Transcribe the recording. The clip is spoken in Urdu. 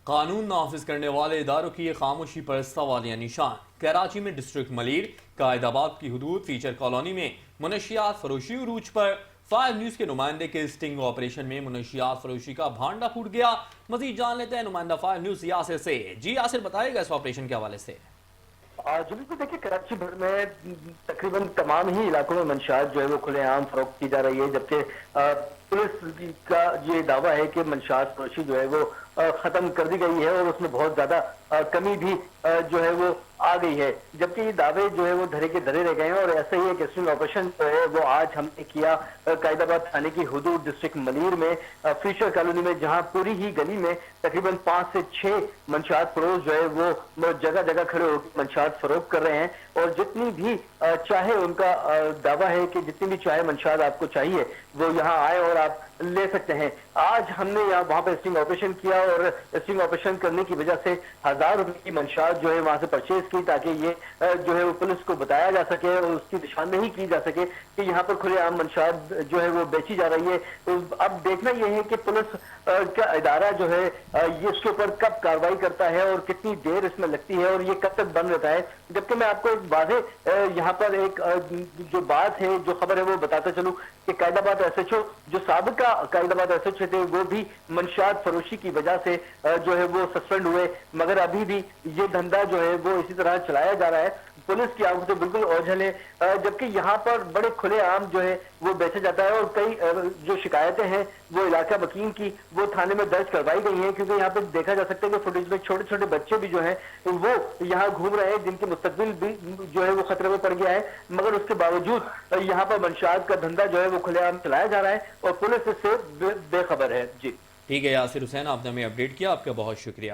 قانون نافذ کرنے والے اداروں کی خاموشی پر سوالیہ نشان۔ کراچی میں ڈسٹرکٹ ملیر، قائد آباد کی حدود فیچر کالونی میں منشیات فروشی عروج پر۔ 5 نیوز کے نمائندے کے سٹنگ آپریشن میں منشیات فروشی کا بھانڈا پھوٹ گیا۔ مزید جان لیتے ہیں نمائندہ 5 نیوز یاسر سے۔ جی یاسر، بتائے گا اس آپریشن کے حوالے سے۔ جی بالکل، دیکھیے کراچی بھر میں تقریباً تمام ہی علاقوں میں منشیات جو ہے وہ کھلے عام فروخت کی جا رہی ہے، جبکہ پولیس کا یہ دعویٰ ہے کہ منشیات فروشی جو ہے وہ ختم کر دی گئی ہے اور اس میں بہت زیادہ کمی بھی جو ہے وہ آ گئی ہے، جبکہ یہ دعوے جو ہے وہ دھرے کے دھرے رہ گئے ہیں۔ اور ایسا ہی ایک اسٹنگ آپریشن جو ہے وہ آج ہم نے کیا قائد آباد تھانے کی حدود ڈسٹرکٹ ملیر میں فیچر کالونی میں، جہاں پوری ہی گلی میں تقریباً 5 سے 6 منشیات فروش جو ہے وہ جگہ جگہ کھڑے ہو کے منشیات فروخت کر رہے ہیں، اور جتنی بھی چاہے ان کا دعویٰ ہے کہ جتنی بھی چاہے منشیات آپ کو چاہیے وہ یہاں آئے اور آپ لے سکتے ہیں۔ آج ہم نے وہاں پہ اسٹنگ آپریشن کیا، اور اسٹنگ آپریشن کرنے کی وجہ سے 1000 روپے کی منشیات جو ہے وہاں سے پرچیز کی، تاکہ یہ جو ہے وہ پولیس کو بتایا جا سکے اور اس کی نشاندہی کی جا سکے کہ یہاں پر کھلے عام منشیات جو ہے وہ بیچی جا رہی ہے۔ اب دیکھنا یہ ہے کہ پولیس کا ادارہ جو ہے یہ اس کے اوپر کب کارروائی کرتا ہے اور کتنی دیر اس میں لگتی ہے اور یہ کب تک بند رہتا ہے۔ جبکہ میں آپ کو ایک واضح یہاں پر ایک جو بات ہے، جو خبر ہے وہ بتاتا چلوں کہ قائد آباد ایس ایچ او جو سابقہ قائد آباد ایس ایچ او تھے، وہ بھی منشیات فروشی کی وجہ سے جو ہے وہ سسپینڈ ہوئے، مگر ابھی بھی یہ دھندا جو ہے وہ اسی طرح چلایا جا رہا ہے۔ پولیس کی آنکھوں سے بالکل اوجھل ہے، جبکہ یہاں پر بڑے کھلے عام جو ہے وہ بیچا جاتا ہے، اور کئی جو شکایتیں ہیں وہ علاقہ بکین کی وہ تھانے میں درج کروائی گئی ہیں، کیونکہ یہاں پہ دیکھا جا سکتا ہے کہ فوٹیج میں چھوٹے چھوٹے بچے بھی جو ہیں وہ یہاں گھوم رہے ہیں، جن کے مستقبل بھی جو ہے وہ خطرے میں پڑ گیا ہے، مگر اس کے باوجود یہاں پر منشیات کا دھندا جو ہے وہ کھلے عام چلایا جا رہا ہے اور پولیس اس سے بے خبر ہے۔ جی ٹھیک ہے یاسر حسین، آپ نے ہمیں اپڈیٹ کیا، آپ کا بہت شکریہ۔